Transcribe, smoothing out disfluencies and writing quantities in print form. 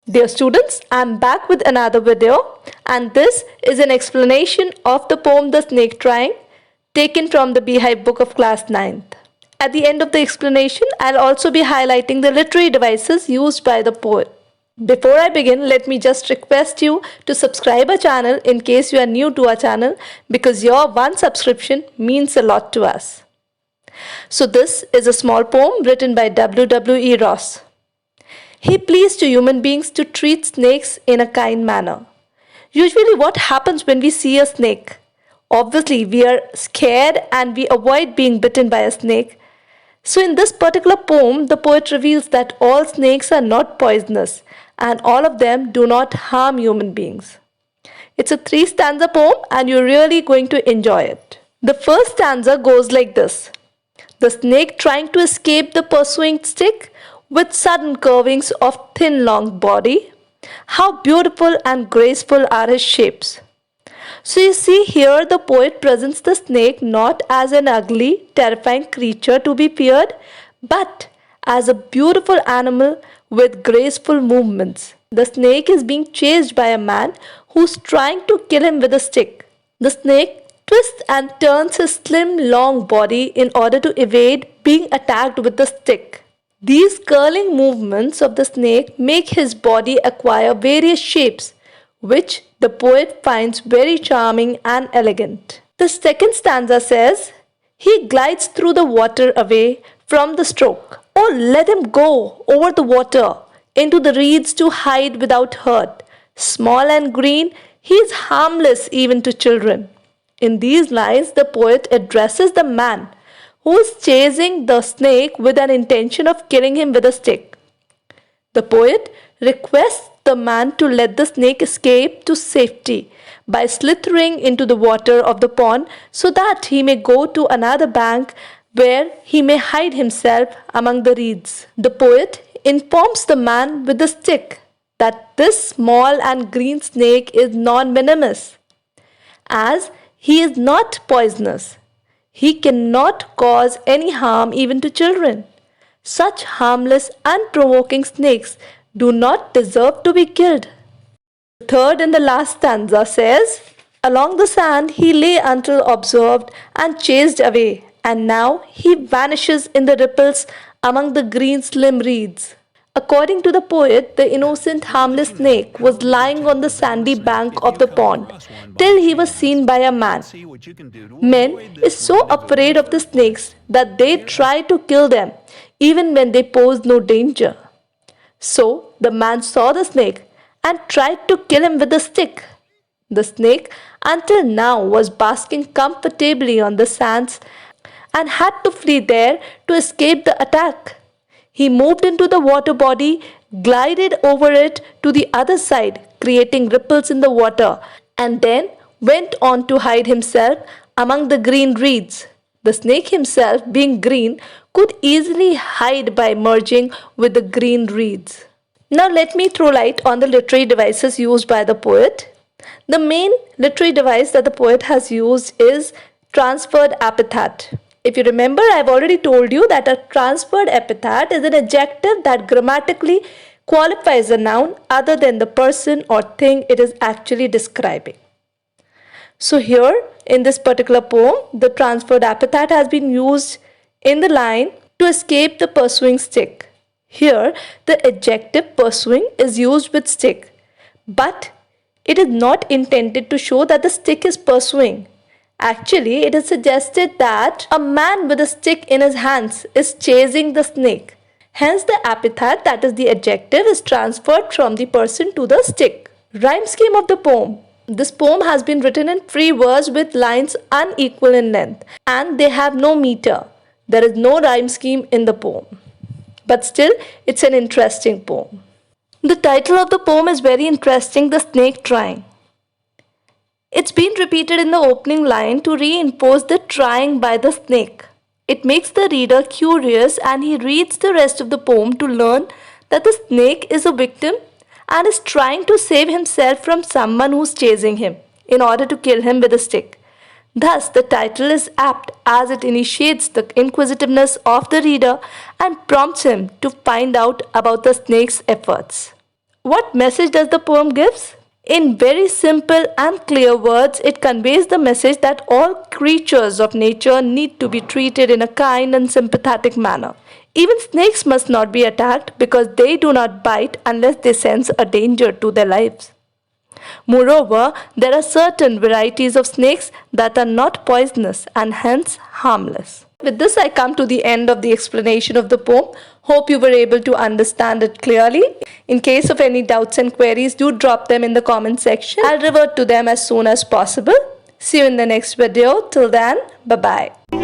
Dear students, I am back with another video, and this is an explanation of the poem The Snake Trying, taken from the Beehive book of class 9th. At the end of the explanation, I'll also be highlighting the literary devices used by the poet. Before I begin, let me just request you to subscribe our channel in case you are new to our channel, because your one subscription means a lot to us. So this is a small poem written by W.W.E. Ross. He pleads to human beings to treat snakes in a kind manner. Usually what happens when we see a snake? Obviously we are scared and we avoid being bitten by a snake. So in this particular poem, the poet reveals that all snakes are not poisonous and all of them do not harm human beings. It's a 3-stanza poem and you're really going to enjoy it. The first stanza goes like this. The snake trying to escape the pursuing stick with sudden curvings of thin long body. How beautiful and graceful are his shapes. So you see here the poet presents the snake not as an ugly, terrifying creature to be feared, but as a beautiful animal with graceful movements. The snake is being chased by a man who's trying to kill him with a stick. The snake twists and turns his slim long body in order to evade being attacked with the stick. These curling movements of the snake make his body acquire various shapes, which the poet finds very charming and elegant. The second stanza says, he glides through the water away from the stroke. Oh, let him go over the water, into the reeds to hide without hurt. Small and green, he is harmless even to children. In these lines, the poet addresses the man who is chasing the snake with an intention of killing him with a stick. The poet requests the man to let the snake escape to safety by slithering into the water of the pond so that he may go to another bank where he may hide himself among the reeds. The poet informs the man with the stick that this small and green snake is non-venomous, as he is not poisonous. He cannot cause any harm even to children. Such harmless, unprovoking snakes do not deserve to be killed. The third and the last stanza says, along the sand he lay until observed and chased away, and now he vanishes in the ripples among the green slim reeds. According to the poet, the innocent harmless snake was lying on the sandy bank of the pond till he was seen by a man. Men is so afraid of the snakes that they try to kill them even when they pose no danger. So the man saw the snake and tried to kill him with a stick. The snake until now was basking comfortably on the sands and had to flee there to escape the attack. He moved into the water body, glided over it to the other side, creating ripples in the water, and then went on to hide himself among the green reeds. The snake himself, being green, could easily hide by merging with the green reeds. Now let me throw light on the literary devices used by the poet. The main literary device that the poet has used is transferred epithet. If you remember, I've already told you that a transferred epithet is an adjective that grammatically qualifies a noun other than the person or thing it is actually describing. So here, in this particular poem, the transferred epithet has been used in the line to escape the pursuing stick. Here, the adjective pursuing is used with stick, but it is not intended to show that the stick is pursuing. Actually, it is suggested that a man with a stick in his hands is chasing the snake. Hence, the epithet, that is the adjective, is transferred from the person to the stick. Rhyme scheme of the poem. This poem has been written in free verse with lines unequal in length and they have no meter. There is no rhyme scheme in the poem. But still, it's an interesting poem. The title of the poem is very interesting, The Snake Trying. It's been repeated in the opening line to reinforce the trying by the snake. It makes the reader curious and he reads the rest of the poem to learn that the snake is a victim and is trying to save himself from someone who's chasing him in order to kill him with a stick. Thus, the title is apt as it initiates the inquisitiveness of the reader and prompts him to find out about the snake's efforts. What message does the poem give? In very simple and clear words, it conveys the message that all creatures of nature need to be treated in a kind and sympathetic manner. Even snakes must not be attacked because they do not bite unless they sense a danger to their lives. Moreover, there are certain varieties of snakes that are not poisonous and hence harmless. With this, I come to the end of the explanation of the poem. Hope you were able to understand it clearly. In case of any doubts and queries, do drop them in the comment section. I'll revert to them as soon as possible. See you in the next video. Till then, bye-bye.